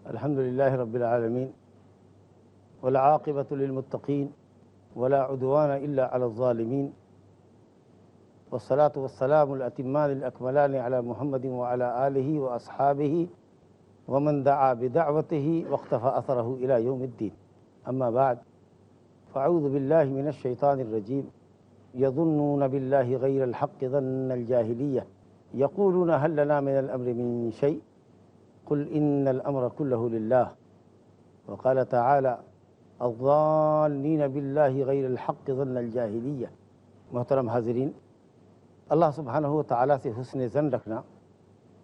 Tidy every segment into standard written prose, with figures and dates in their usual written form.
الحمد للہ رب العالمین والعاقبۃ للمتقین ولا عدوان الا علی الظالمین والصلاة والسلام الاتمان الاکملان علی محمد وعلی آلہ واصحابہ ومن دعا بدعوتہ واقتفى اثرہ الی یوم الدین. اما بعد فاعوذ باللہ من الشیطان الرجیم. یظنون باللہ غیر الحق ظن الجاہلیہ یقولون هل لنا من الامر من شیء قل ان الامر كله لله. وقال تعالى الظانین باللہ غیر الحق ظن الجاہلیہ. محترم حاضرین، اللہ سبحانہ و تعالیٰ سے حسن ظن رکھنا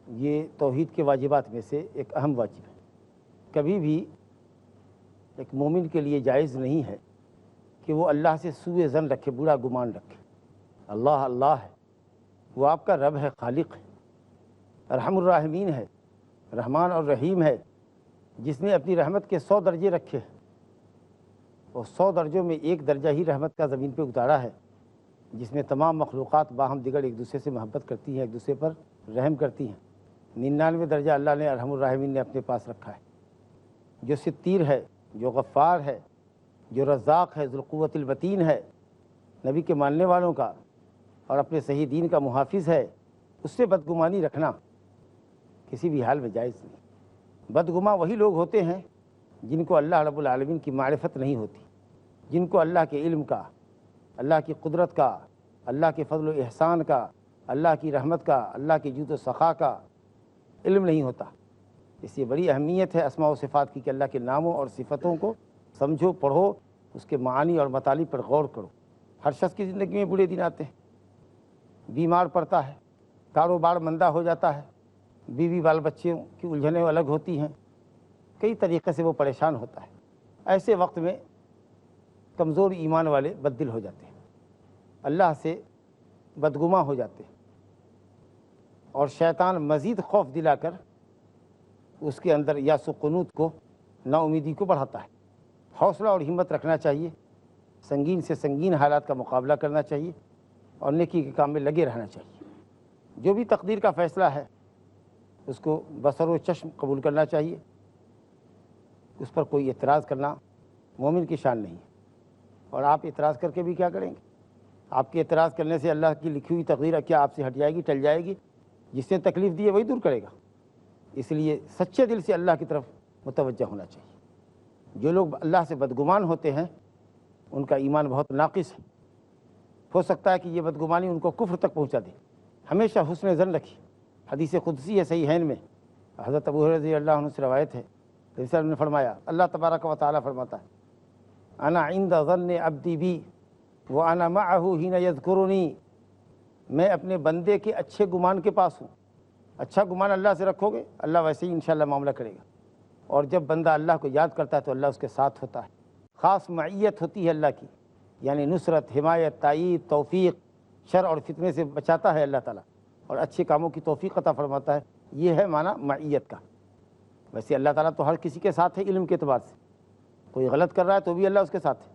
یہ توحید کے واجبات میں سے ایک اہم واجب ہے. کبھی بھی ایک مومن کے لیے جائز نہیں ہے کہ وہ اللہ سے سوء ظن رکھے، برا گمان رکھے. اللہ اللہ ہے، وہ آپ کا رب ہے، خالق ہے، ارحم الراحمین ہے، رحمان اور رحیم ہے، جس نے اپنی رحمت کے 100 درجے رکھے ہیں اور 100 درجوں میں ایک درجہ ہی رحمت کا زمین پہ اتارا ہے، جس میں تمام مخلوقات باہم دیگر ایک دوسرے سے محبت کرتی ہیں، ایک دوسرے پر رحم کرتی ہیں. 99 درجہ اللہ نے ارحم الراحمین نے اپنے پاس رکھا ہے. جو ستیر ہے، جو غفار ہے، جو رزاق ہے، ذوالقوت المتین ہے، نبی کے ماننے والوں کا اور اپنے صحیح دین کا محافظ ہے، اس سے بدگمانی رکھنا کسی بھی حال میں جائز نہیں. بدگماں وہی لوگ ہوتے ہیں جن کو اللہ رب العالمین کی معرفت نہیں ہوتی، جن کو اللہ کے علم کا، اللہ کی قدرت کا، اللہ کے فضل و احسان کا، اللہ کی رحمت کا، اللہ کی جود و سخا کا علم نہیں ہوتا. اس لیے بڑی اہمیت ہے اسماء و صفات کی کہ اللہ کے ناموں اور صفتوں کو سمجھو، پڑھو، اس کے معانی اور مطالب پر غور کرو. ہر شخص کی زندگی میں برے دن آتے ہیں، بیمار پڑتا ہے، کاروبار مندہ ہو جاتا ہے، بیوی بال بچوں کی الجھنیں الگ ہوتی ہیں، کئی طریقے سے وہ پریشان ہوتا ہے. ایسے وقت میں کمزور ایمان والے بددل ہو جاتے ہیں، اللہ سے بدگماں ہو جاتے ہیں، اور شیطان مزید خوف دلا کر اس کے اندر یاس و قنوط کو، نا امیدی کو بڑھاتا ہے. حوصلہ اور ہمت رکھنا چاہیے، سنگین سے سنگین حالات کا مقابلہ کرنا چاہیے اور نیکی کے کام میں لگے رہنا چاہیے. جو بھی تقدیر کا فیصلہ ہے اس کو بصر و چشم قبول کرنا چاہیے. اس پر کوئی اعتراض کرنا مومن کی شان نہیں ہے، اور آپ اعتراض کر کے بھی کیا کریں گے؟ آپ کے اعتراض کرنے سے اللہ کی لکھی ہوئی تقدیر کیا آپ سے ہٹ جائے گی، ٹل جائے گی؟ جس نے تکلیف دی ہے وہی دور کرے گا. اس لیے سچے دل سے اللہ کی طرف متوجہ ہونا چاہیے. جو لوگ اللہ سے بدگمان ہوتے ہیں ان کا ایمان بہت ناقص ہے. ہو سکتا ہے کہ یہ بدگمانی ان کو کفر تک پہنچا دے. ہمیشہ حسن ظن رکھیے. حدیث قدسی ہے صحیحین میں، حضرت ابو ہریرہ رضی اللہ عنہ سے روایت ہے، نبی صلی اللہ علیہ وسلم نے فرمایا، اللہ تبارک و تعالیٰ فرماتا ہے، انا عند ظن عبدی بی وانا معہ حین یذکرنی. میں اپنے بندے کے اچھے گمان کے پاس ہوں. اچھا گمان اللہ سے رکھو گے، اللہ ویسے ہی انشاءاللہ معاملہ کرے گا. اور جب بندہ اللہ کو یاد کرتا ہے تو اللہ اس کے ساتھ ہوتا ہے. خاص معیت ہوتی ہے اللہ کی، یعنی نصرت، حمایت، تائید، توفیق. شر اور فتنے سے بچاتا ہے اللہ تعالیٰ اور اچھے کاموں کی توفیق عطا فرماتا ہے. یہ ہے معنی معیت کا. ویسے اللہ تعالیٰ تو ہر کسی کے ساتھ ہے علم کے اعتبار سے. کوئی غلط کر رہا ہے تو بھی اللہ اس کے ساتھ ہے،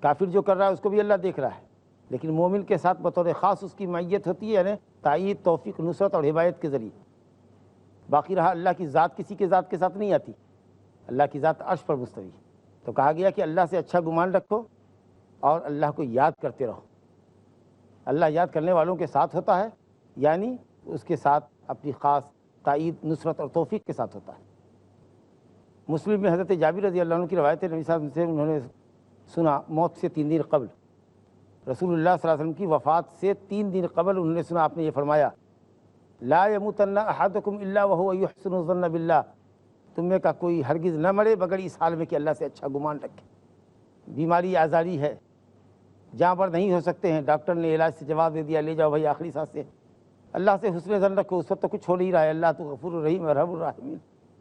کافر جو کر رہا ہے اس کو بھی اللہ دیکھ رہا ہے. لیکن مومن کے ساتھ بطور خاص اس کی معیت ہوتی ہے، یعنی تائید، توفیق، نصرت اور ہدایت کے ذریعے. باقی رہا اللہ کی ذات کسی کے ذات کے ساتھ نہیں آتی. اللہ کی ذات عرش پر مستوی ہے. تو کہا گیا کہ اللہ سے اچھا گمان رکھو اور اللہ کو یاد کرتے رہو. اللہ یاد کرنے والوں کے ساتھ ہوتا ہے، یعنی اس کے ساتھ اپنی خاص تائید، نصرت اور توفیق کے ساتھ ہوتا ہے. مسلم میں حضرت جابر رضی اللہ عنہ کی روایت ہے، نبی صاحب سے انہوں نے سنا موت سے 3 دن قبل، رسول اللہ صلی اللہ علیہ وسلم کی وفات سے 3 دن قبل انہوں نے سنا، آپ نے یہ فرمایا، لا یموتن احدکم الا وهو یحسن الظن باللہ. تم میں کا کوئی ہرگز نہ مرے مگر اس حال میں کہ اللہ سے اچھا گمان رکھے. بیماری آزاری ہے، جہاں پر نہیں ہو سکتے ہیں، ڈاکٹر نے علاج سے جواب دے دیا، لے جاؤ بھائی آخری سانس سے. اللہ سے حسن ظن رکھو. اس وقت تو کچھ ہو نہیں رہا ہے. اللہ تو غفور الرحیم ارحم الراحمین.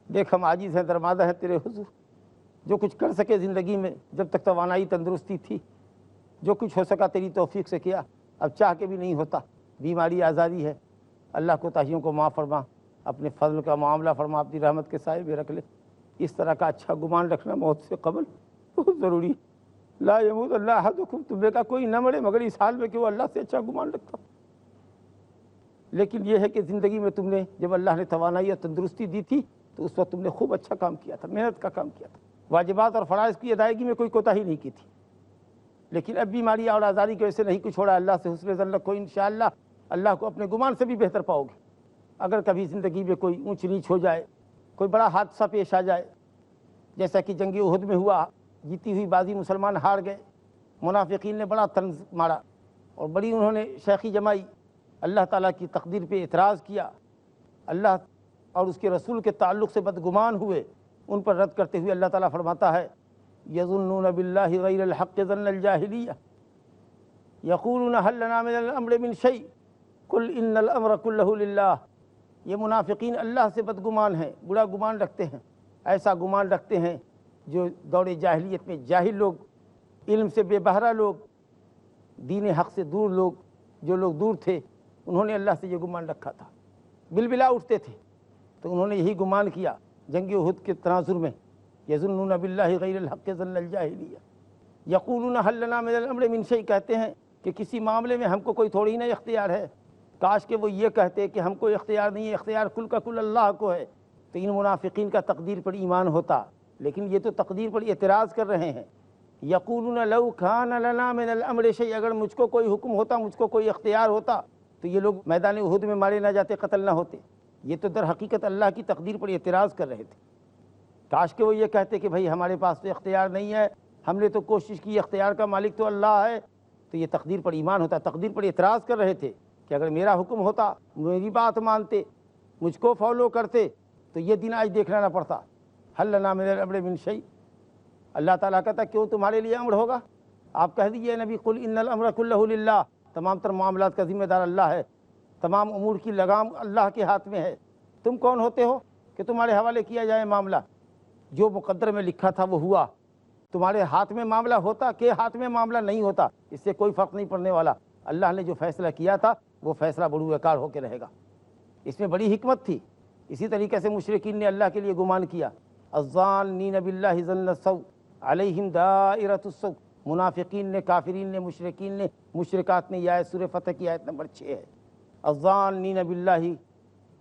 دیکھ ہم عاجز ہیں، درمادہ ہیں تیرے حضور. جو کچھ کر سکے زندگی میں، جب تک توانائی تندرستی تھی، جو کچھ ہو سکا تیری توفیق سے کیا، اب چاہ کے بھی نہیں ہوتا. بیماری آزاری ہے، اللہ کوتاہیوں کو معاف فرما، اپنے فضل کا معاملہ فرما، اپنی رحمت کے سائے میں رکھ لے. اس طرح کا اچھا گمان رکھنا موت سے قبل بہت ضروری. لا یموت اللہ احدکم، تم میں کا کوئی نہ مرے مگر اس حال میں کہ وہ اللہ سے اچھا گمان رکھتا. لیکن یہ ہے کہ زندگی میں تم نے جب اللہ نے توانائی اور تندرستی دی تھی تو اس وقت تم نے خوب اچھا کام کیا تھا، محنت کا کام کیا تھا، واجبات اور فرائض کی ادائیگی میں کوئی کوتاہی نہیں کی تھی، لیکن اب بیماری اور آزاری کی وجہ سے نہیں کچھ ہو رہا۔ اللہ سے حسن ظن رکھو، انشاءاللہ اللہ کو اپنے گمان سے بھی بہتر پاؤ گے۔ اگر کبھی زندگی میں کوئی اونچ نیچ ہو جائے، کوئی بڑا حادثہ پیش آ جائے، جیسا کہ جنگ احد میں ہوا، جیتی ہوئی بازی مسلمان ہار گئے، منافقین نے بڑا طنز مارا اور بڑی انہوں نے شیخی جمائی، اللہ تعالیٰ کی تقدیر پہ اعتراض کیا، اللہ اور اس کے رسول کے تعلق سے بدگمان ہوئے، ان پر رد کرتے ہوئے اللہ تعالیٰ فرماتا ہے یظنون باللہ غیر الحق ظن الجاہلیہ یقولون هل لنا من الامر من شیء قل ان الامر کلہ للہ۔ یہ منافقین اللہ سے بدگمان ہیں، برا گمان رکھتے ہیں، ایسا گمان رکھتے ہیں جو دور جاہلیت میں جاہل لوگ، علم سے بے بہرہ لوگ، دین حق سے دور لوگ، جو لوگ دور تھے، انہوں نے اللہ سے یہ گمان رکھا تھا، بلبلا اٹھتے تھے۔ تو انہوں نے یہی گمان کیا جنگ احد کے تناظر میں، یظنون باللہ غیر الحق ظن الجاہلیہ یقولون هل لنا من الامر من شیء، کہتے ہیں کہ کسی معاملے میں ہم کو کوئی تھوڑی نہ اختیار ہے، کاش کہ وہ یہ کہتے کہ ہم کو اختیار نہیں ہے، اختیار کل کا کل اللہ کو ہے۔ تو ان منافقین کا تقدیر پر ایمان ہوتا، لیکن یہ تو تقدیر پر اعتراض کر رہے ہیں۔ یقولون لو کان لنا من الامر شیء، اگر مجھ کو کوئی حکم ہوتا، مجھ کو کوئی اختیار ہوتا تو یہ لوگ میدان احد میں مارے نہ جاتے، قتل نہ ہوتے۔ یہ تو در حقیقت اللہ کی تقدیر پر اعتراض کر رہے تھے۔ کاش کہ وہ یہ کہتے کہ بھائی ہمارے پاس تو اختیار نہیں ہے، ہم نے تو کوشش کی، اختیار کا مالک تو اللہ ہے، تو یہ تقدیر پر ایمان ہوتا۔ تقدیر پر اعتراض کر رہے تھے کہ اگر میرا حکم ہوتا، میری بات مانتے، مجھ کو فالو کرتے تو یہ دن آج دیکھنا نہ پڑتا۔ حل لنا من الامر من شیء، اللہ تعالیٰ کہتا کیوں تمہارے لیے امر ہوگا؟ آپ کہہ دیجئے نبی قل ان الامر کلہ للہ، تمام تر معاملات کا ذمہ دار اللہ ہے، تمام امور کی لگام اللہ کے ہاتھ میں ہے۔ تم کون ہوتے ہو کہ تمہارے حوالے کیا جائے معاملہ؟ جو مقدر میں لکھا تھا وہ ہوا، تمہارے ہاتھ میں معاملہ ہوتا کہ ہاتھ میں معاملہ نہیں ہوتا، اس سے کوئی فرق نہیں پڑنے والا۔ اللہ نے جو فیصلہ کیا تھا وہ فیصلہ بروئے کار ہو کے رہے گا، اس میں بڑی حکمت تھی۔ اسی طریقے سے مشرکین نے اللہ کے لیے گمان کیا، الظانین باللہ ظن السوء علیہم دائرۃ السوء، منافقین نے، کافرین نے، مشرکین نے، مشرکات نے۔ یہ آیت سورہ فتح کی آیت نمبر 6 ہے۔ الظانین باللہ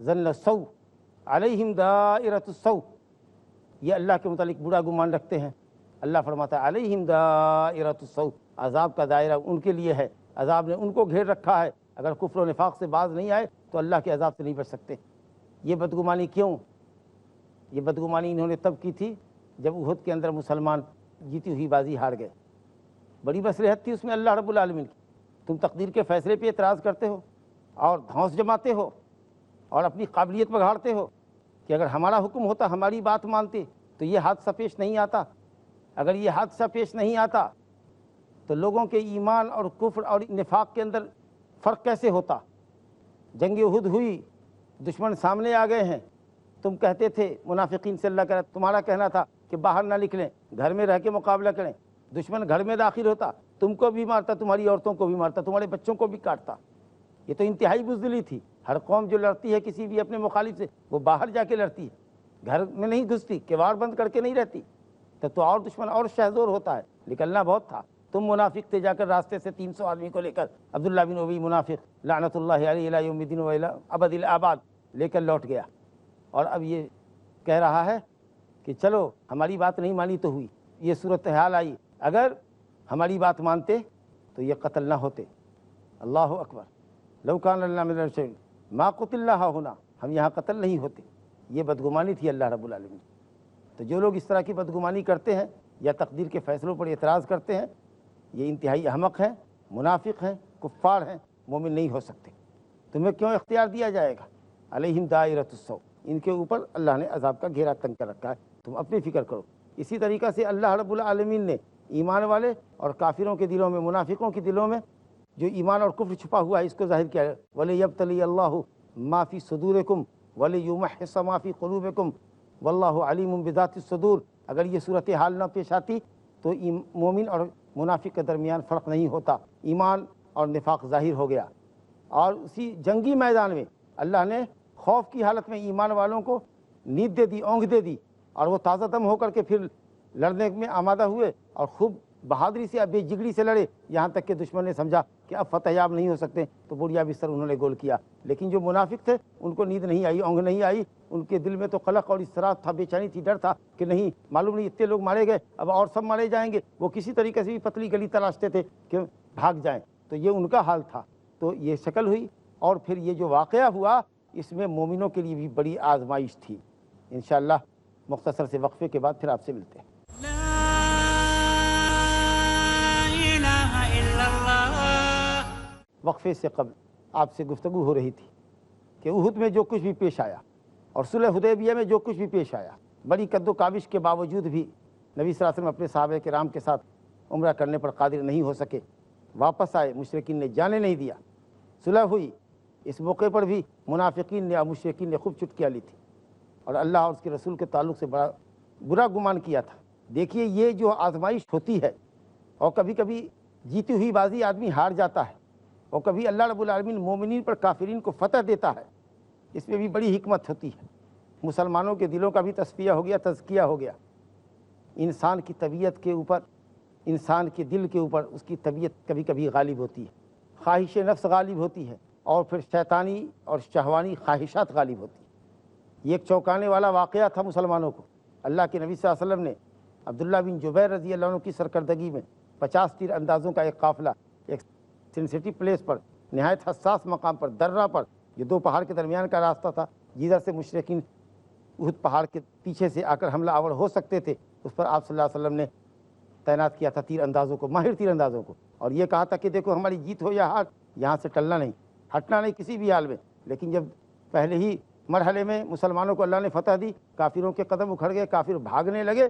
ظن السوء علیہم دائرۃ السوء، یہ اللہ کے متعلق برا گمان رکھتے ہیں۔ اللہ فرماتا ہے علیہم دائرۃ السوء، عذاب کا دائرہ ان کے لیے ہے، عذاب نے ان کو گھیر رکھا ہے۔ اگر کفر و نفاق سے باز نہیں آئے تو اللہ کے عذاب سے نہیں بچ سکتے۔ یہ بدگمانی کیوں؟ یہ بدگمانی انہوں نے تب کی تھی جب احد کے اندر مسلمان جیتی ہوئی بازی ہار گئے۔ بڑی مصلحت تھی اس میں اللہ رب العالمین کی۔ تم تقدیر کے فیصلے پہ اعتراض کرتے ہو اور دھونس جماتے ہو اور اپنی قابلیت بگاڑتے ہو کہ اگر ہمارا حکم ہوتا، ہماری بات مانتے تو یہ حادثہ پیش نہیں آتا۔ اگر یہ حادثہ پیش نہیں آتا تو لوگوں کے ایمان اور کفر اور نفاق کے اندر فرق کیسے ہوتا؟ جنگ احد ہوئی، دشمن سامنے آ گئے ہیں، تم کہتے تھے منافقین سے، اللہ کہہ رہا تمہارا کہنا تھا کہ باہر نہ نکلیں، گھر میں رہ کے مقابلہ کریں۔ دشمن گھر میں داخل ہوتا، تم کو بھی مارتا، تمہاری عورتوں کو بھی مارتا، تمہارے بچوں کو بھی کاٹتا۔ یہ تو انتہائی بزدلی تھی۔ ہر قوم جو لڑتی ہے کسی بھی اپنے مخالف سے، وہ باہر جا کے لڑتی ہے، گھر میں نہیں گھستی، کیواڑ بند کر کے نہیں رہتی۔ تب تو اور دشمن اور شہزور ہوتا ہے، نکلنا بہت تھا۔ تم منافق تھے، جا کر راستے سے 300 آدمی کو لے کر، عبداللہ بن ابی منافق لعنت اللہ علیہ الی یوم الدین و الی ابد الآباد، لے کر لوٹ گیا۔ اور اب یہ کہہ رہا ہے کہ چلو ہماری بات نہیں مانی تو ہوئی، یہ صورتحال آئی، اگر ہماری بات مانتے تو یہ قتل نہ ہوتے۔ اللہ اکبر، لو کان لنا من الشیء ما قتلنا ہونا، ہم یہاں قتل نہیں ہوتے۔ یہ بدگمانی تھی اللہ رب العالمین۔ تو جو لوگ اس طرح کی بدگمانی کرتے ہیں یا تقدیر کے فیصلوں پر اعتراض کرتے ہیں، یہ انتہائی احمق ہیں، منافق ہیں، کفار ہیں، مومن نہیں ہو سکتے۔ تمہیں کیوں اختیار دیا جائے گا؟ علیہم دائرۃ السوء، ان کے اوپر اللہ نے عذاب کا گھیرا تنگ کر رکھا ہے، تم اپنی فکر کرو۔ اسی طریقہ سے اللہ رب العالمین نے ایمان والے اور کافروں کے دلوں میں، منافقوں کے دلوں میں جو ایمان اور کفر چھپا ہوا ہے، اس کو ظاہر کیا ہے۔ وَلِيَبْتَلِيَ اللَّهُ مَا فِي صُدُورِكُمْ وَلِيُمَحِّصَ مَا فِي قُلُوبِكُمْ وَاللَّهُ عَلِيمٌ بِذَاتِ الصُّدُورِ۔ اگر یہ صورتحال نہ پیش آتی تو مومن اور منافق کے درمیان فرق نہیں ہوتا، ایمان اور نفاق ظاہر ہو گیا۔ اور اسی جنگی میدان میں اللہ نے خوف کی حالت میں ایمان والوں کو نیند دے دی، اونگ دے دی، اور وہ تازہ دم ہو کر کے پھر لڑنے میں آمادہ ہوئے اور خوب بہادری سے بے جگری سے لڑے، یہاں تک کہ دشمن نے سمجھا کہ اب فتح یاب نہیں ہو سکتے تو بوڑھیا بستر انہوں نے گول کیا۔ لیکن جو منافق تھے ان کو نیند نہیں آئی، اونگ نہیں آئی، ان کے دل میں تو قلق اور اضطراب تھا، بے چینی تھی، ڈر تھا کہ نہیں معلوم نہیں اتنے لوگ مارے گئے اب اور سب مارے جائیں گے۔ وہ کسی طریقے سے بھی پتلی گلی تلاشتے تھے کہ بھاگ جائیں، تو یہ ان کا حال تھا۔ تو یہ شکل ہوئی، اور پھر یہ جو واقعہ ہوا اس میں مومنوں کے لیے بھی بڑی آزمائش تھی۔ انشاءاللہ مختصر سے وقفے کے بعد پھر آپ سے ملتے ہیں۔ وقفے سے قبل آپ سے گفتگو ہو رہی تھی کہ احد میں جو کچھ بھی پیش آیا اور صلح حدیبیہ میں جو کچھ بھی پیش آیا، بڑی کد و کاوش کے باوجود بھی نبی صلی اللہ علیہ وسلم اپنے صحابہ کرام کے ساتھ عمرہ کرنے پر قادر نہیں ہو سکے، واپس آئے، مشرکین نے جانے نہیں دیا، صلح ہوئی۔ اس موقع پر بھی منافقین نے اور مشرکین نے خوب چٹکیاں لی تھی اور اللہ اور اس کے رسول کے تعلق سے بڑا برا گمان کیا تھا۔ دیکھیے یہ جو آزمائش ہوتی ہے، اور کبھی کبھی جیتی ہوئی بازی آدمی ہار جاتا ہے، اور کبھی اللہ رب العالمین مومنین پر کافرین کو فتح دیتا ہے، اس میں بھی بڑی حکمت ہوتی ہے۔ مسلمانوں کے دلوں کا بھی تصفیہ ہو گیا، تزکیہ ہو گیا۔ انسان کی طبیعت کے اوپر، انسان کے دل کے اوپر اس کی طبیعت کبھی کبھی غالب ہوتی ہے، خواہش نفس غالب ہوتی ہے، اور پھر شیطانی اور شہوانی خواہشات غالب ہوتی ہیں۔ یہ ایک چونکانے والا واقعہ تھا مسلمانوں کو۔ اللہ کے نبی صلی اللہ علیہ وسلم نے عبداللہ بن جبیر رضی اللہ عنہ کی سرکردگی میں 50 تیر اندازوں کا ایک قافلہ ایک سینسٹیو پلیس پر، نہایت حساس مقام پر، درہ پر، جو دو پہاڑ کے درمیان کا راستہ تھا، جدھر سے مشرکین احد پہاڑ کے پیچھے سے آ کر حملہ آور ہو سکتے تھے، اس پر آپ صلی اللہ علیہ وسلم نے تعینات کیا تھا تیر اندازوں کو، ماہر تیر اندازوں کو، اور یہ کہا تھا کہ دیکھو ہماری جیت ہو یا ہار، یہاں سے ٹلنا نہیں، ہٹنا نہیں کسی بھی حال میں۔ لیکن جب پہلے ہی مرحلے میں مسلمانوں کو اللہ نے فتح دی، کافروں کے قدم اکھڑ گئے، کافر بھاگنے لگے،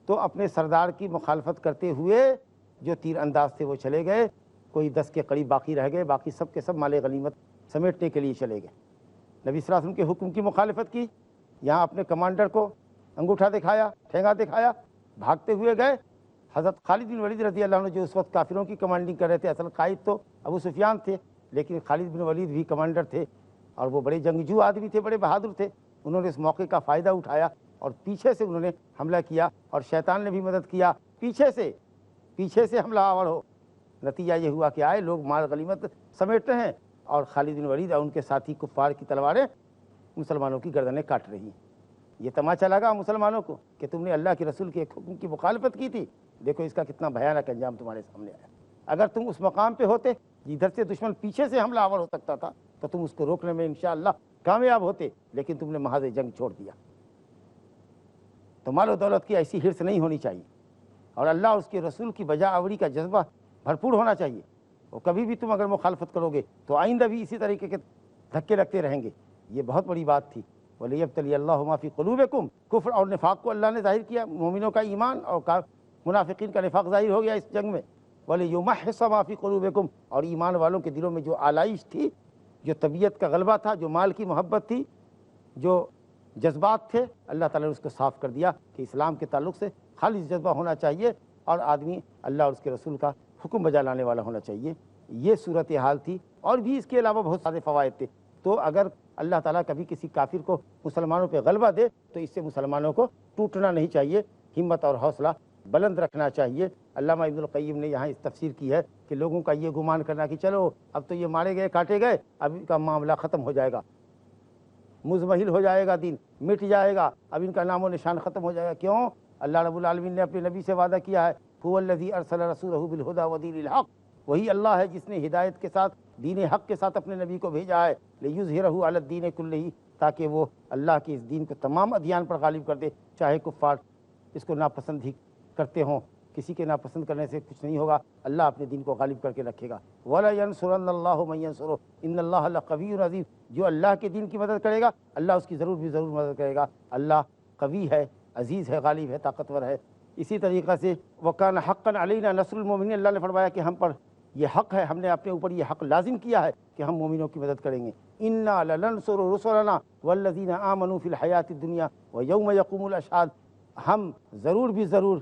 تو اپنے سردار کی مخالفت کرتے ہوئے جو تیر انداز تھے وہ چلے گئے، کوئی 10 کے قریب باقی رہ گئے، باقی سب کے سب مال غنیمت سمیٹنے کے لیے چلے گئے۔ نبی صلی اللہ علیہ وسلم کے حکم کی مخالفت کی، یہاں اپنے کمانڈر کو انگوٹھا دکھایا، ٹھینگا دکھایا، بھاگتے ہوئے گئے۔ حضرت خالد بن ولید رضی اللہ عنہ جو اس وقت کافروں کی کمانڈنگ کر رہے تھے، اصل قائد تو ابو سفیان تھے، لیکن خالد بن ولید بھی کمانڈر تھے، اور وہ بڑے جنگجو آدمی تھے، بڑے بہادر تھے۔ انہوں نے اس موقع کا فائدہ اٹھایا اور پیچھے سے انہوں نے حملہ کیا، اور شیطان نے بھی مدد کیا، پیچھے سے حملہ آور ہو۔ نتیجہ یہ ہوا کہ آئے لوگ مال غنیمت سمیٹتے ہیں، اور خالد بن ولید اور ان کے ساتھی کفار کی تلواریں مسلمانوں کی گردنیں کاٹ رہی ہیں۔ یہ تماشا لگا مسلمانوں کو کہ تم نے اللہ کے رسول کے ایک حکم کی مخالفت کی تھی، دیکھو اس کا کتنا بھیانک انجام تمہارے سامنے آیا۔ اگر تم اس مقام پہ ہوتے جدھر سے دشمن پیچھے سے حملہ آور ہو سکتا تھا تو تم اس کو روکنے میں انشاءاللہ کامیاب ہوتے، لیکن تم نے محاذ جنگ چھوڑ دیا۔ تو مال و دولت کی ایسی حرص نہیں ہونی چاہیے، اور اللہ اور اس کے رسول کی بجا آوری کا جذبہ بھرپور ہونا چاہیے۔ اور کبھی بھی تم اگر مخالفت کرو گے تو آئندہ بھی اسی طریقے کے دھکے لگتے رہیں گے۔ یہ بہت بڑی بات تھی۔ وَلِيَبْتَلِيَ اللَّهُ مَا فِي قُلُوبِكُمْ، کفر اور نفاق کو اللہ نے ظاہر کیا، مومنوں کا ایمان اور منافقین کا نفاق ظاہر ہو گیا اس جنگ میں۔ وَلِيُمَحِّصَ مَا فِي قُلُوبِكُمْ، اور ایمان والوں کے دلوں میں جو آلائش تھی، جو طبیعت کا غلبہ تھا، جو مال کی محبت تھی، جو جذبات تھے، اللہ تعالیٰ نے اس کو صاف کر دیا کہ اسلام کے تعلق سے خالص جذبہ ہونا چاہیے، اور آدمی اللہ اور اس کے رسول کا حکم بجا لانے والا ہونا چاہیے۔ یہ صورتحال تھی، اور بھی اس کے علاوہ بہت سارے فوائد تھے۔ تو اگر اللہ تعالیٰ کبھی کسی کافر کو مسلمانوں پہ غلبہ دے تو اس سے مسلمانوں کو ٹوٹنا نہیں چاہیے، ہمت اور حوصلہ بلند رکھنا چاہیے۔ علامہ ابن القیم نے یہاں اس تفسیر کی ہے کہ لوگوں کا یہ گمان کرنا کہ چلو اب تو یہ مارے گئے، کاٹے گئے، اب ان کا معاملہ ختم ہو جائے گا، مزمحل ہو جائے گا، دین مٹ جائے گا، اب ان کا نام و نشان ختم ہو جائے گا۔ کیوں؟ اللہ رب العالمین نے اپنے نبی سے وعدہ کیا ہے، هو الذی ارسل رسولہ بالہدی ودین الحق، وہی اللہ ہے جس نے ہدایت کے ساتھ، دین حق کے ساتھ اپنے نبی کو بھیجا ہے، لیظہرہ علی الدین کلہ، تاکہ وہ اللہ کے اس دین کو تمام ادیان پر غالب کر دے، چاہے کفار اس کو ناپسند ہی کرتے ہوں۔ کسی کے ناپسند کرنے سے کچھ نہیں ہوگا، اللہ اپنے دین کو غالب کر کے رکھے گا۔ وَلَيَنْصُرَنَّ اللَّهُ مَن يَنْصُرُهُ إِنَّ اللَّهَ لَقَوِيٌّ عَزِيزٌ، جو اللہ کے دین کی مدد کرے گا اللہ اس کی ضرور بھی ضرور مدد کرے گا۔ اللہ قوی ہے، عزیز ہے، غالب ہے، طاقتور ہے۔ اسی طریقے سے وَكَانَ حَقًّا عَلَيْنَا نَصْرُ الْمُؤْمِنِينَ، اللہ نے فرمایا کہ ہم پر یہ حق ہے، ہم نے اپنے اوپر یہ حق لازم کیا ہے کہ ہم مومنوں کی مدد کریں گے۔ إِنَّا لَنَنْصُرُ رُسُلَنَا وَالَّذِينَ آمَنُوا فِي الْحَيَاةِ الدُّنْيَا وَيَوْمَ يَقُومُ الْأَشْهَادُ، ہم ضرور بھی ضرور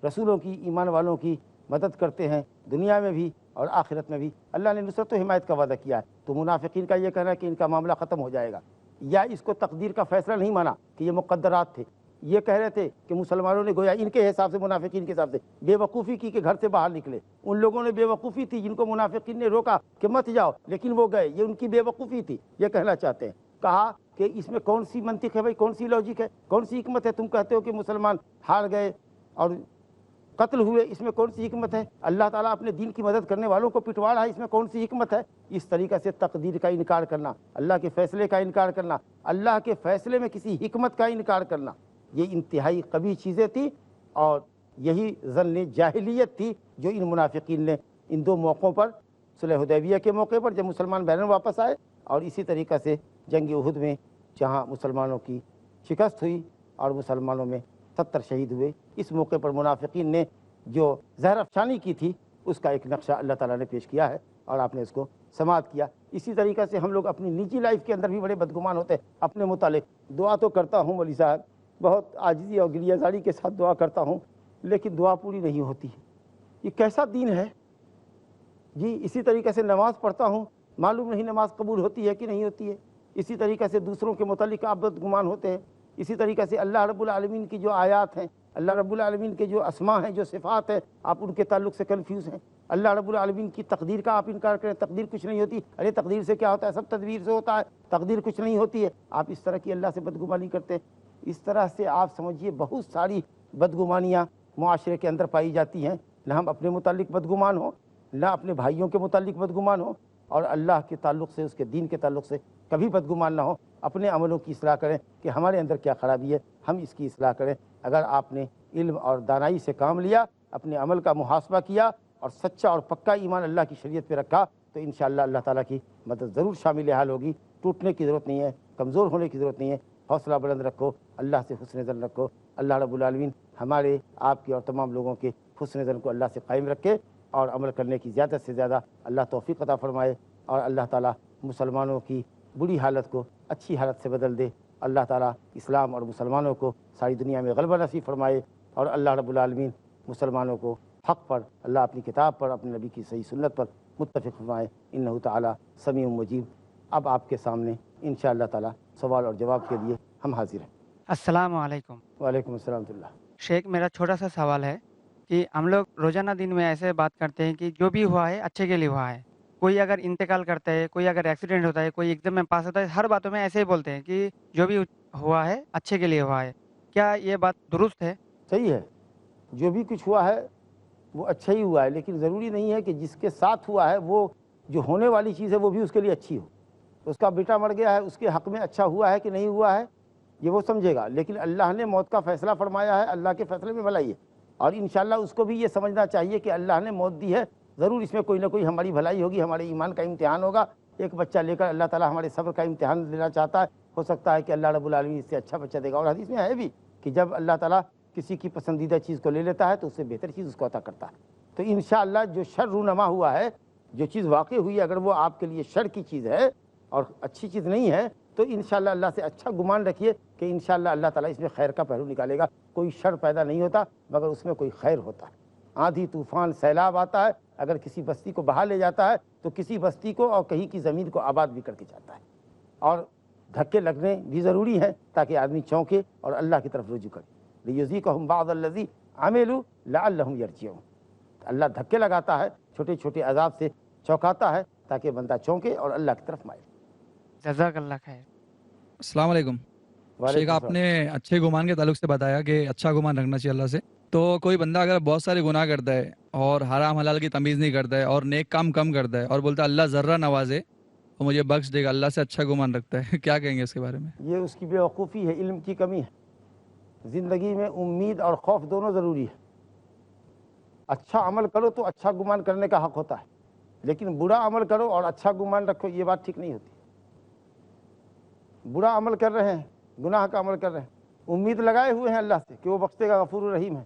رسولوں کی، ایمان والوں کی مدد کرتے ہیں دنیا میں بھی اور آخرت میں بھی۔ اللہ نے نصرت و حمایت کا وعدہ کیا ہے۔ تو منافقین کا یہ کہنا ہے کہ ان کا معاملہ ختم ہو جائے گا، یا اس کو تقدیر کا فیصلہ نہیں مانا کہ یہ مقدرات تھے، یہ کہہ رہے تھے کہ مسلمانوں نے گویا ان کے حساب سے، منافقین کے حساب سے بے وقوفی کی کہ گھر سے باہر نکلے. ان لوگوں نے بے وقوفی تھی جن کو منافقین نے روکا کہ مت جاؤ، لیکن وہ گئے. یہ ان کی بے وقوفی تھی. یہ کہنا چاہتے ہیں. کہا کہ اس میں کون سی منطق ہے بھائی، کون سی لاجک ہے، کون سی حکمت ہے؟ تم کہتے ہو کہ مسلمان ہار گئے اور قتل ہوئے، اس میں کون سی حکمت ہے؟ اللہ تعالیٰ اپنے دین کی مدد کرنے والوں کو پٹوا رہا ہے، اس میں کون سی حکمت ہے؟ اس طریقہ سے تقدیر کا انکار کرنا، اللہ کے فیصلے کا انکار کرنا، اللہ کے فیصلے میں کسی حکمت کا انکار کرنا، یہ انتہائی قبیح چیزیں تھیں. اور یہی ظن جاہلیت تھی جو ان منافقین نے ان دو موقعوں پر، صلح حدیبیہ کے موقع پر جب مسلمان بحرین واپس آئے، اور اسی طریقہ سے جنگ احد میں جہاں مسلمانوں کی شکست ہوئی اور مسلمانوں میں 70 شہید ہوئے، اس موقع پر منافقین نے جو زہر افشانی کی تھی اس کا ایک نقشہ اللہ تعالیٰ نے پیش کیا ہے اور آپ نے اس کو سماعت کیا. اسی طریقہ سے ہم لوگ اپنی نجی لائف کے اندر بھی بڑے بدگمان ہوتے ہیں اپنے متعلق. دعا تو کرتا ہوں مولوی صاحب، بہت عاجزی اور گریہ زاری کے ساتھ دعا کرتا ہوں، لیکن دعا پوری نہیں ہوتی. یہ کیسا دین ہے جی؟ اسی طریقے سے نماز پڑھتا ہوں، معلوم نہیں نماز قبول ہوتی ہے کہ نہیں ہوتی ہے. اسی طریقے سے دوسروں کے متعلق آپ بدگمان ہوتے ہیں. اسی طریقے سے اللہ رب العالمین کی جو آیات ہیں، اللہ رب العالمین کے جو اسماء ہیں، جو صفات ہیں، آپ ان کے تعلق سے کنفیوز ہیں. اللہ رب العالمین کی تقدیر کا آپ انکار کریں، تقدیر کچھ نہیں ہوتی. ارے تقدیر سے کیا ہوتا ہے؟ سب تدبیر سے ہوتا ہے، تقدیر کچھ نہیں ہوتی ہے. آپ اس طرح کی اللہ سے بدگمانی کرتے ہیں. اس طرح سے آپ سمجھیے بہت ساری بدگمانیاں معاشرے کے اندر پائی جاتی ہیں. نہ ہم اپنے متعلق بدگمان ہوں، نہ اپنے بھائیوں کے متعلق بدگمان ہوں، اور اللہ کے تعلق سے، اس کے دین کے تعلق سے کبھی بدگمان نہ ہو. اپنے عملوں کی اصلاح کریں کہ ہمارے اندر کیا خرابی ہے، ہم اس کی اصلاح کریں. اگر آپ نے علم اور دانائی سے کام لیا، اپنے عمل کا محاسبہ کیا اور سچا اور پکا ایمان اللہ کی شریعت پہ رکھا، تو انشاءاللہ اللہ تعالیٰ کی مدد ضرور شامل حال ہوگی. ٹوٹنے کی ضرورت نہیں ہے، کمزور ہونے کی ضرورت نہیں ہے. حوصلہ بلند رکھو، اللہ سے حسن ظن رکھو. اللہ رب العالمین ہمارے، آپ کے اور تمام لوگوں کے حسن ظن کو اللہ سے قائم رکھے اور عمل کرنے کی زیادہ سے زیادہ اللہ توفیق عطا فرمائے. اور اللہ تعالیٰ مسلمانوں کی بری حالت کو اچھی حالت سے بدل دے. اللہ تعالیٰ اسلام اور مسلمانوں کو ساری دنیا میں غلبہ نصیب فرمائے. اور اللہ رب العالمین مسلمانوں کو حق پر، اللہ اپنی کتاب پر، اپنے نبی کی صحیح سنت پر متفق فرمائے. انہ تعالیٰ سمیع مجیب. اب آپ کے سامنے انشاءاللہ تعالیٰ سوال اور جواب کے لیے ہم حاضر ہیں. السلام علیکم. وعلیکم السلام ورحمۃ اللہ. شیخ، میرا چھوٹا سا سوال ہے کہ ہم لوگ روزانہ دن میں ایسے بات کرتے ہیں کہ جو بھی ہوا ہے اچھے کے لیے ہوا ہے. کوئی اگر انتقال کرتا ہے، کوئی اگر ایکسیڈنٹ ہوتا ہے، کوئی ایگزام میں پاس ہوتا ہے، ہر باتوں میں ایسے ہی بولتے ہیں کہ جو بھی ہوا ہے اچھے کے لیے ہوا ہے. کیا یہ بات درست ہے؟ صحیح ہے، جو بھی کچھ ہوا ہے وہ اچھا ہی ہوا ہے، لیکن ضروری نہیں ہے کہ جس کے ساتھ ہوا ہے وہ جو ہونے والی چیز ہے وہ بھی اس کے لیے اچھی ہو. اس کا بیٹا مر گیا ہے، اس کے حق میں اچھا ہوا ہے کہ نہیں ہوا ہے یہ وہ سمجھے گا، لیکن اللہ نے موت کا فیصلہ فرمایا ہے، اللہ کے فیصلے میں بھلائی ہے. اور انشاءاللہ اس کو بھی یہ سمجھنا چاہیے کہ اللہ نے موت دی ہے، ضرور اس میں کوئی نہ کوئی ہماری بھلائی ہوگی، ہمارے ایمان کا امتحان ہوگا. ایک بچہ لے کر اللہ تعالیٰ ہمارے صبر کا امتحان لینا چاہتا ہے. ہو سکتا ہے کہ اللہ رب العالمین اس سے اچھا بچہ دے گا. اور حدیث میں ہے بھی کہ جب اللہ تعالیٰ کسی کی پسندیدہ چیز کو لے لیتا ہے تو اس سے بہتر چیز اس کو عطا کرتا ہے. تو انشاءاللہ جو شر رونما ہوا ہے، جو چیز واقع ہوئی ہے، اگر وہ آپ کے لیے شر کی چیز ہے اور اچھی چیز نہیں ہے، تو انشاءاللہ اللہ سے اچھا گمان رکھیے کہ انشاءاللہ اللہ تعالیٰ اس میں خیر کا پہلو نکالے گا. کوئی شر پیدا نہیں ہوتا مگر اس میں کوئی خیر ہوتا ہے. آندھی طوفان سیلاب آتا ہے، اگر کسی بستی کو بہا لے جاتا ہے تو کسی بستی کو اور کہیں کی زمین کو آباد بھی کر کے جاتا ہے. اور دھکے لگنے بھی ضروری ہیں تاکہ آدمی چونکے اور اللہ کی طرف رجوع کرے. لیذیقہم بعض الذی عملوا لعلہم یرجعون. اللہ دھکے لگاتا ہے، چھوٹے چھوٹے عذاب سے چونکاتا ہے تاکہ بندہ چونکے اور اللہ کی طرف مائل. جزاک اللہ خیر. السلام علیکم. شیخ، آپ نے اچھے گمان کے تعلق سے بتایا کہ اچھا گمان رکھنا چاہیے اللہ سے. تو کوئی بندہ اگر بہت سارے گناہ کرتا ہے اور حرام حلال کی تمیز نہیں کرتا ہے اور نیک کام کم کرتا ہے اور بولتا ہے اللہ ذرہ نوازے تو مجھے بخش دے گا، اللہ سے اچھا گمان رکھتا ہے، کیا کہیں گے اس کے بارے میں؟ یہ اس کی بیوقوفی ہے، علم کی کمی ہے. زندگی میں امید اور خوف دونوں ضروری ہے. اچھا عمل کرو تو اچھا گمان کرنے کا حق ہوتا ہے، لیکن برا عمل کرو اور اچھا گمان رکھو یہ بات ٹھیک نہیں ہوتی. برا عمل کر رہے ہیں، گناہ کا عمل کر رہے ہیں، امید لگائے ہوئے ہیں اللہ سے کہ وہ بخشے گا، غفور الرحیم ہے،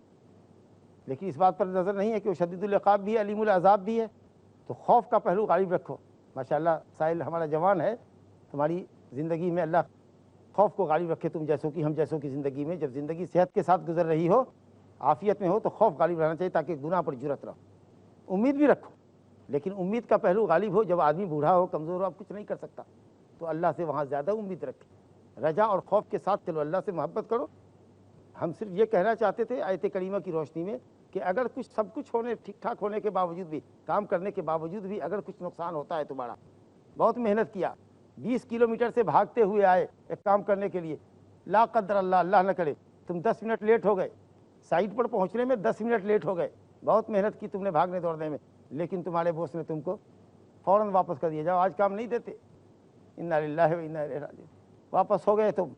لیکن اس بات پر نظر نہیں ہے کہ وہ شدید العقاب بھی ہے، علیم العذاب بھی ہے. تو خوف کا پہلو غالب رکھو. ماشاءاللہ ساحل ہمارا جوان ہے، تمہاری زندگی میں اللہ خوف کو غالب رکھے. تم جیسوں کی، ہم جیسوں کی زندگی میں جب زندگی صحت کے ساتھ گزر رہی ہو، عافیت میں ہو، تو خوف غالب رہنا چاہیے تاکہ گناہ پر جرأت رہو. امید بھی رکھو، لیکن امید کا پہلو غالب ہو. جب آدمی بوڑھا ہو، کمزور ہو، اب کچھ نہیں کر سکتا، تو اللہ سے وہاں زیادہ امید رکھے. رجا اور خوف کے ساتھ چلو، اللہ سے محبت کرو. ہم صرف یہ کہنا چاہتے تھے آیت کریمہ کی روشنی میں کہ اگر کچھ سب کچھ ہونے ٹھیک ٹھاک ہونے کے باوجود بھی، کام کرنے کے باوجود بھی اگر کچھ نقصان ہوتا ہے تمہارا، بہت محنت کیا، 20 کلومیٹر سے بھاگتے ہوئے آئے ایک کام کرنے کے لیے، لا قدر اللہ، اللہ نہ کرے تم 10 منٹ لیٹ ہو گئے، سائٹ پر پہنچنے میں 10 منٹ لیٹ ہو گئے، بہت محنت کی تم نے بھاگنے دوڑنے میں، لیکن تمہارے باس نے تم کو فوراً واپس کر دیا، جاؤ آج کام نہیں دیتے، انا للہ و انا الیہ راجعون، واپس ہو گئے تم،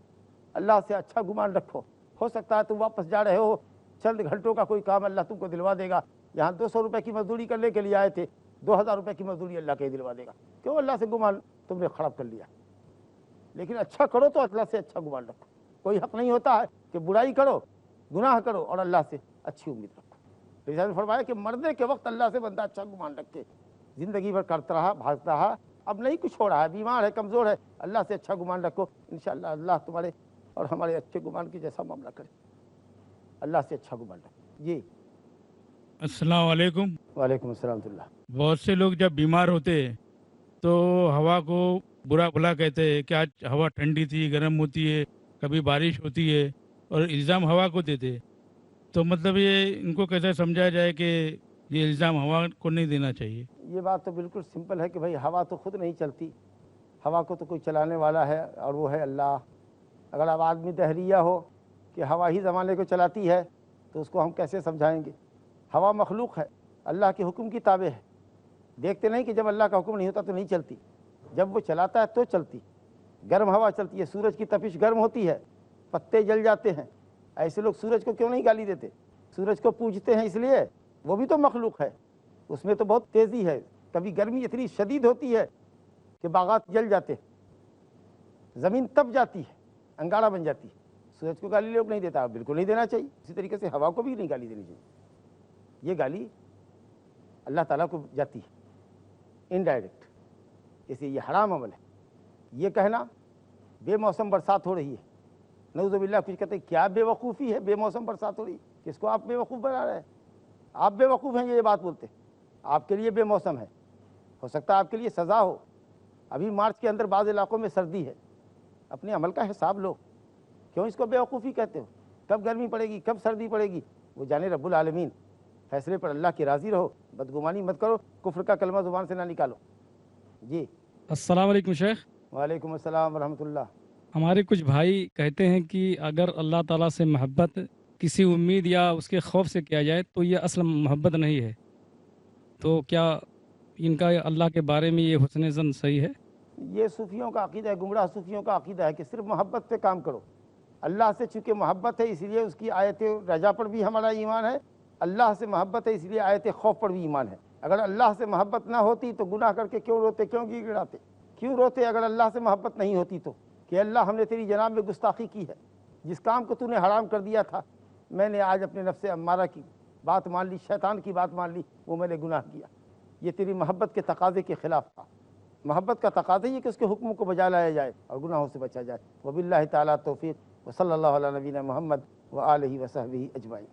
اللہ سے اچھا گمان رکھو، ہو سکتا ہے تم واپس جا رہے ہو، چند گھنٹوں کا کوئی کام اللہ تم کو دلوا دے گا، یہاں 200 روپے کی مزدوری کرنے کے لیے آئے تھے، 2000 روپے کی مزدوری اللہ کے دلوا دے گا، کیوں اللہ سے گمان تم نے خراب کر لیا؟ لیکن اچھا کرو تو اللہ سے اچھا گمان رکھو، کوئی حق نہیں ہوتا ہے کہ برائی کرو، گناہ کرو اور اللہ سے اچھی امید رکھو۔ رسالت نے فرمایا کہ مرنے کے وقت اللہ سے بندہ اچھا گمان رکھے، زندگی بھر کرتا رہا، بھاگتا رہا، اب نہیں کچھ ہو رہا ہے، بیمار ہے، کمزور ہے، اللہ سے اچھا گمان رکھو، انشاءاللہ اللہ تمہارے اور ہمارے اچھے گمان کے جیسا معاملہ کرے، اللہ سے اچھا گمان رکھو۔ جی السلام علیکم۔ وعلیکم السلام ورحمۃ اللہ۔ بہت سے لوگ جب بیمار ہوتے ہیں تو ہوا کو برا بھلا کہتے ہیں کہ آج ہوا ٹھنڈی تھی، گرم ہوتی ہے، کبھی بارش ہوتی ہے، اور الزام ہوا کو دیتے ہیں۔ تو مطلب یہ ان کو کیسے سمجھایا جائے کہ یہ الزام ہوا کو نہیں دینا چاہیے؟ یہ بات تو بالکل سمپل ہے کہ بھائی ہوا تو خود نہیں چلتی، ہوا کو تو کوئی چلانے والا ہے اور وہ ہے اللہ۔ اگر اب آدمی دہریہ ہو کہ ہوا ہی زمانے کو چلاتی ہے تو اس کو ہم کیسے سمجھائیں گے؟ ہوا مخلوق ہے، اللہ کے حکم کی تابع ہے، دیکھتے نہیں کہ جب اللہ کا حکم نہیں ہوتا تو نہیں چلتی، جب وہ چلاتا ہے تو چلتی۔ گرم ہوا چلتی ہے، سورج کی تپش گرم ہوتی ہے، پتے جل جاتے ہیں، ایسے لوگ سورج کو کیوں نہیں گالی دیتے؟ سورج کو پوجتے ہیں اس لیے، وہ بھی تو مخلوق ہے، اس میں تو بہت تیزی ہے، کبھی گرمی اتنی شدید ہوتی ہے کہ باغات جل جاتے ہیں، زمین تپ جاتی ہے، انگارہ بن جاتی ہے۔ سورج کو گالی لوگ نہیں دیتا، بالکل نہیں دینا چاہیے، اسی طریقے سے ہوا کو بھی نہیں گالی دینی چاہیے، یہ گالی اللہ تعالیٰ کو جاتی ہے انڈائریکٹ، جیسے یہ حرام عمل ہے۔ یہ کہنا بے موسم برسات ہو رہی ہے، نعوذ باللہ، کچھ کہتے ہیں کیا بے وقوفی ہے، بے موسم برسات ہو رہی ہے، کس کو آپ بے وقوف بنا رہے ہیں؟ آپ بے وقوف ہیں یہ بات بولتے، آپ کے لیے بے موسم ہے، ہو سکتا ہے آپ کے لیے سزا ہو، ابھی مارچ کے اندر بعض علاقوں میں سردی ہے، اپنے عمل کا حساب لو، کیوں اس کو بے وقوفی کہتے ہو؟ کب گرمی پڑے گی، کب سردی پڑے گی، وہ جانے رب العالمین، فیصلے پر اللہ کی راضی رہو، بدگمانی مت کرو، کفر کا کلمہ زبان سے نہ نکالو۔ جی السلام علیکم شیخ۔ وعلیکم السلام ورحمۃ اللہ۔ ہمارے کچھ بھائی کہتے ہیں کہ اگر اللہ تعالیٰ سے محبت کسی امید یا اس کے خوف سے کیا جائے تو یہ اصل محبت نہیں ہے، تو کیا ان کا اللہ کے بارے میں یہ حسن ظن صحیح ہے؟ یہ صوفیوں کا عقیدہ ہے، گمراہ صوفیوں کا عقیدہ ہے کہ صرف محبت پہ کام کرو، اللہ سے چونکہ محبت ہے اس لیے اس کی آیت رجا پر بھی ہمارا ایمان ہے، اللہ سے محبت ہے اس لیے آیت خوف پر بھی ایمان ہے۔ اگر اللہ سے محبت نہ ہوتی تو گناہ کر کے کیوں روتے، کیوں گڑ گڑاتے، کیوں روتے اگر اللہ سے محبت نہیں ہوتی تو؟ کہ اللہ ہم نے تیری جناب میں گستاخی کی ہے، جس کام کو تو نے حرام کر دیا تھا میں نے آج اپنے نفس امارہ کی بات مان لی، شیطان کی بات مان لی، وہ میں نے گناہ کیا، یہ تیری محبت کے تقاضے کے خلاف تھا۔ محبت کا تقاضا یہ کہ اس کے حکم کو بجا لایا جائے اور گناہوں سے بچا جائے۔ وباللہ تعالیٰ توفیق، وصلی اللہ علی نبینا محمد وآلہ وصحبہ اجمعین۔